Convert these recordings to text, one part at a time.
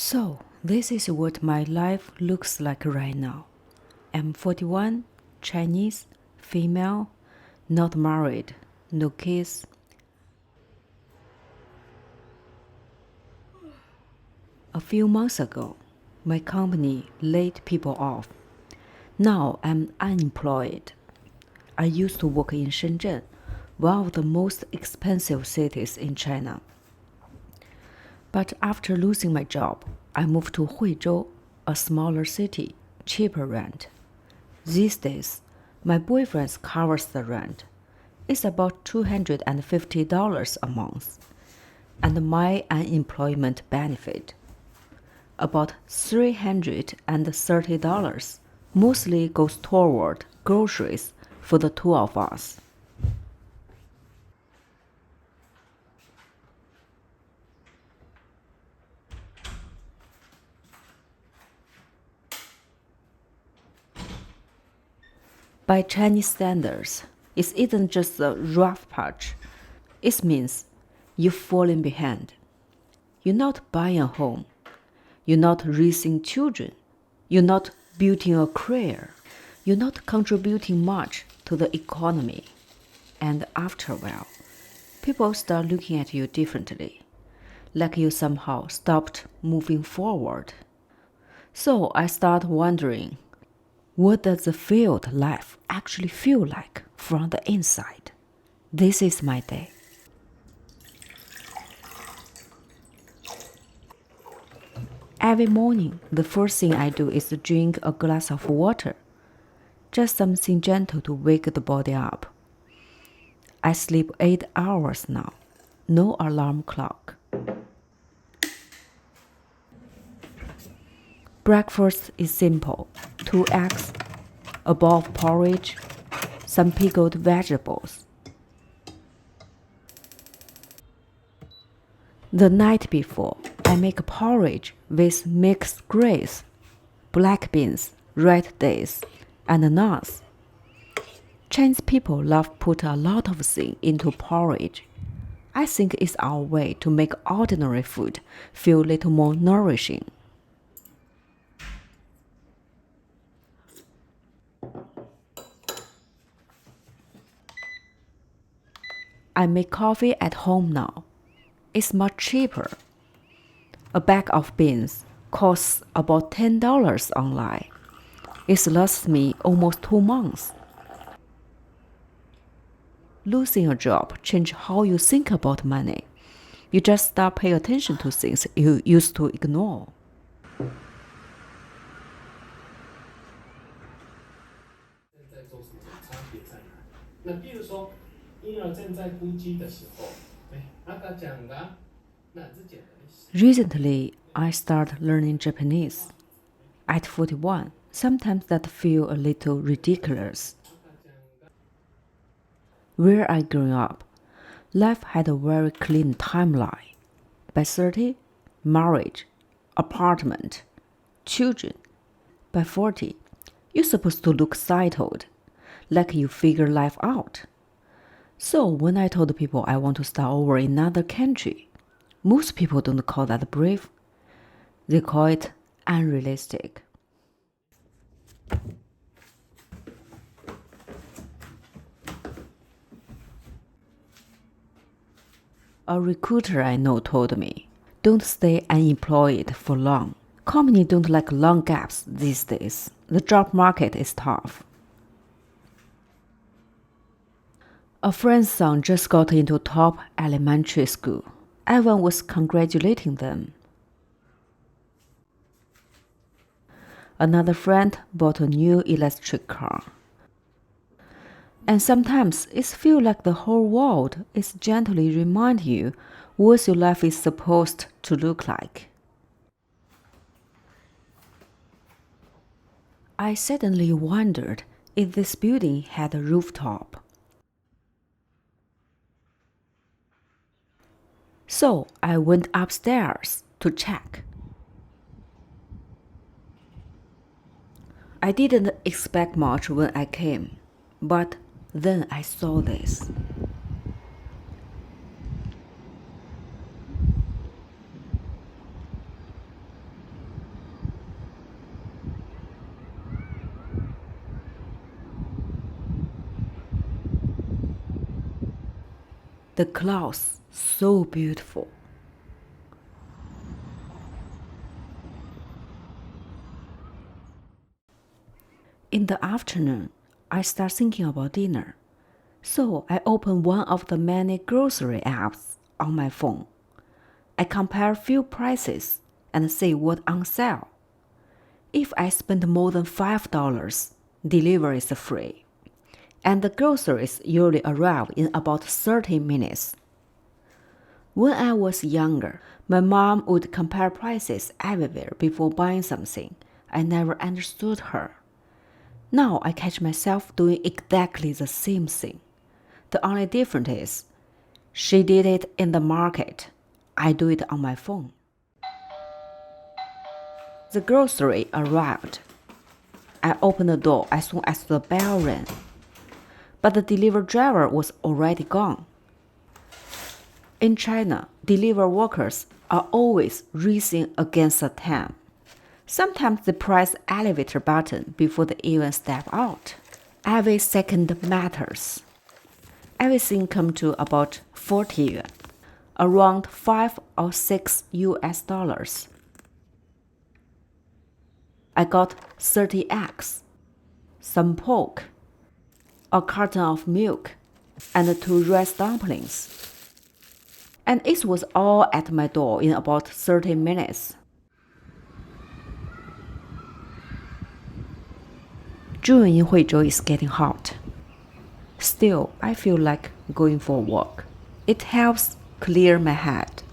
So, this is what my life looks like right now. I'm 41, Chinese, female, not married, no kids. A few months ago, my company laid people off. Now I'm unemployed. I used to work in Shenzhen, one of the most expensive cities in China. But after losing my job, I moved to Huizhou, a smaller city, cheaper rent. These days, my boyfriend covers the rent. It's about $250 a month. And my unemployment benefit, about $330, mostly goes toward groceries for the two of us. By Chinese standards, it isn't just a rough patch. It means you've fallen behind. You're not buying a home. You're not raising children. You're not building a career. You're not contributing much to the economy. And after a while, people start looking at you differently, like you somehow stopped moving forward. So I start wondering, what does the failed life actually feel like from the inside? This is my day. Every morning, the first thing I do is to drink a glass of water, just something gentle to wake the body up. I sleep 8 hours now, no alarm clock. Breakfast is simple: 2 eggs, a bowl of porridge, some pickled vegetables. The night before, I make porridge with mixed grains, black beans, red dates, and nuts. Chinese people love put a lot of things into porridge. I think it's our way to make ordinary food feel a little more nourishing. I make coffee at home now. It's much cheaper. A bag of beans costs about $10 online. It lasts me almost 2 months. Losing a job changes how you think about money. You just start paying attention to things you used to ignore. 在做什么差别在哪？那比如说婴儿正在呼吸的时候，赤ちゃんがなぜじゃない。 Recently, I started learning Japanese. At 41, sometimes that feel a little ridiculous. Where I grew up, life had a very clean timeline. By 30, marriage, apartment, children. By 40, you're supposed to look settled, like you figure life out. So when I told people I want to start over in another country, most people don't call that brave. They call it unrealistic. A recruiter I know told me, don't stay unemployed for long. Companies don't like long gaps these days. The job market is tough. A friend's son just got into top elementary school. Everyone was congratulating them. Another friend bought a new electric car. And sometimes it feels like the whole world is gently reminding you what your life is supposed to look like. I suddenly wondered if this building had a rooftop. So I went upstairs to check. I didn't expect much when I came, but then I saw this. The clouds, so beautiful. In the afternoon, I start thinking about dinner. So I open one of the many grocery apps on my phone. I compare few prices and see what on sale. If I spend more than $5, delivery is free. And the groceries usually arrive in about 30 minutes. When I was younger, my mom would compare prices everywhere before buying something. I never understood her. Now I catch myself doing exactly the same thing. The only difference is, she did it in the market. I do it on my phone. The grocery arrived. I opened the door as soon as the bell rang. But the delivery driver was already gone. In China, delivery workers are always racing against the time. Sometimes they press elevator button before they even step out. Every second matters. Everything comes to about 40 yuan, around 5 or 6 US dollars. I got 30 eggs, some pork, a carton of milk, and 2 rice dumplings. And it was all at my door in about 30 minutes. June in Huizhou is getting hot. Still, I feel like going for a walk. It helps clear my head.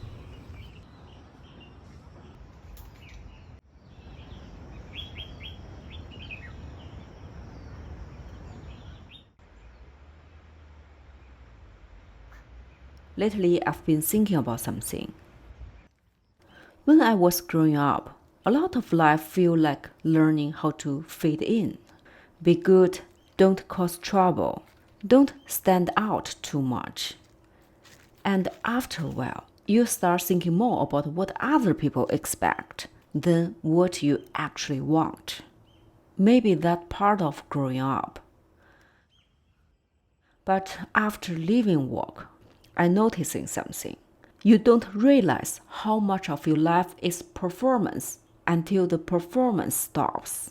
Lately, I've been thinking about something. When I was growing up, a lot of life feel like learning how to fit in. Be good, don't cause trouble, don't stand out too much. And after a while, you start thinking more about what other people expect than what you actually want. Maybe that's part of growing up. But after leaving work, I'm noticing something. You don't realize how much of your life is performance until the performance stops.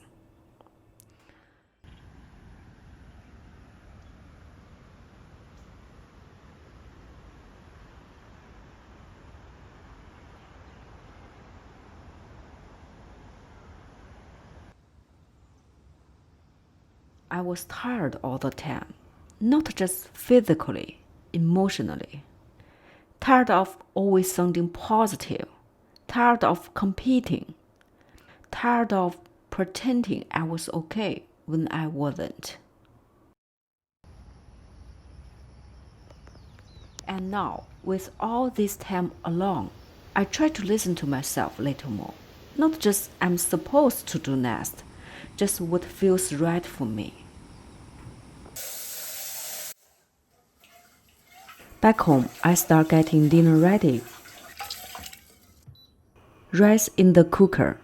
I was tired all the time, not just physically, emotionally. Tired of always sounding positive, tired of competing, tired of pretending I was okay when I wasn't. And now, with all this time alone, I try to listen to myself a little more. Not just I'm supposed to do next, just what feels right for me. Back home, I start getting dinner ready. Rice in the cooker.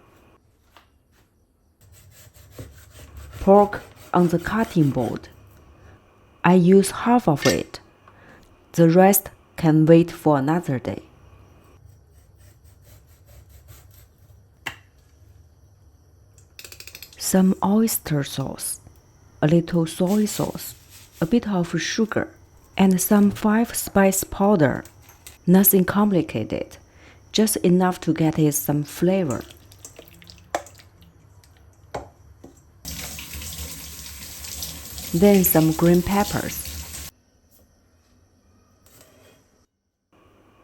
Pork on the cutting board. I use half of it. The rest can wait for another day. Some oyster sauce, a little soy sauce, a bit of sugar, and some 5-spice powder. Nothing complicated, just enough to get it some flavor. Then some green peppers,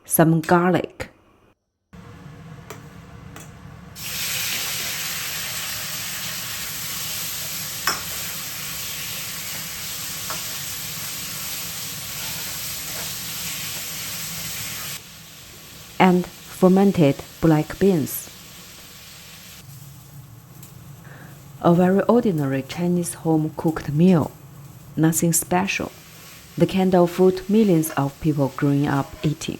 some garlic, and fermented black beans. A very ordinary Chinese home-cooked meal, nothing special. The kind of food millions of people growing up eating.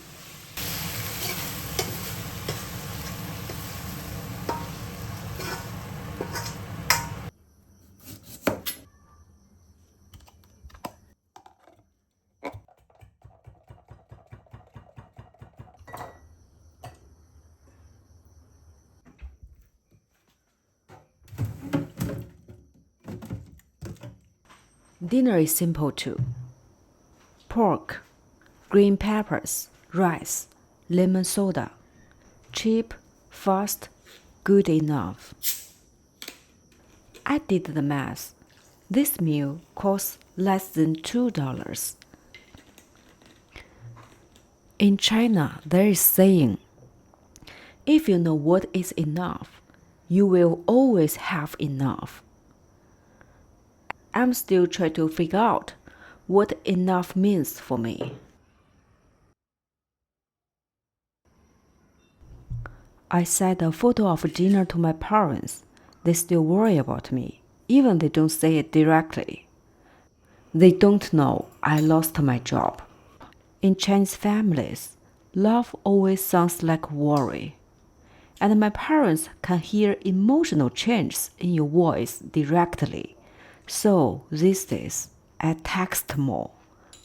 Dinner is simple too. Pork, green peppers, rice, lemon soda. Cheap, fast, good enough. I did the math. This meal costs less than $2. In China, there is saying, if you know what is enough, you will always have enough. I'm still trying to figure out what enough means for me. I sent a photo of dinner to my parents. They still worry about me, even they don't say it directly. They don't know I lost my job. In Chinese families, love always sounds like worry. And my parents can hear emotional changes in your voice directly. So these days, I text more,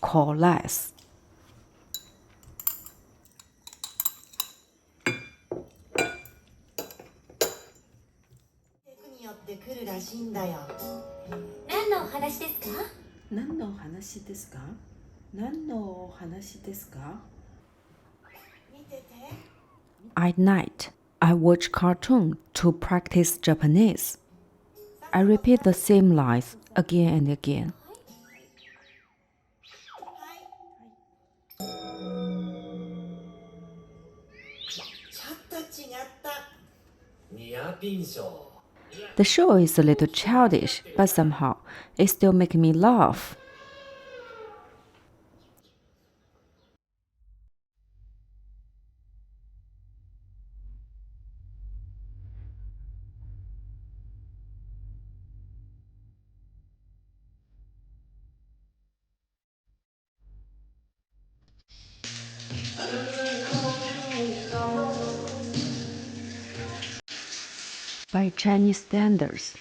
call less. At night, I watch cartoon to practice Japanese. I repeat the same lines again and again. The show is a little childish, but somehow it still makes me laugh. By Chinese standards,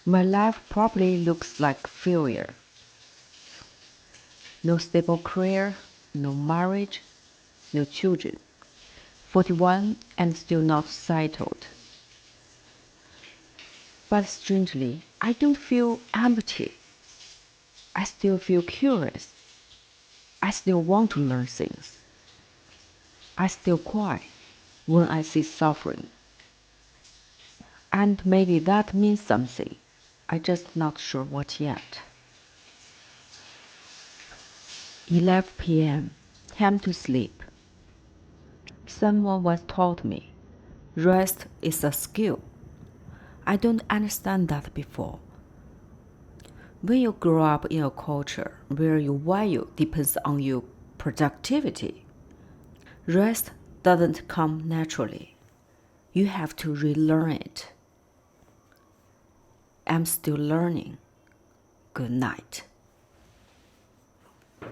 my life probably looks like failure. No stable career, no marriage, no children. 41 and still not settled. But strangely, I don't feel empty. I still feel curious. I still want to learn things. I still cry when I see suffering. And maybe that means something. I'm just not sure what yet. 11 p.m. Time to sleep. Someone once told me, rest is a skill. I don't understand that before. When you grow up in a culture where your value depends on your productivity, rest doesn't come naturally. You have to relearn it. I'm still learning. Good night.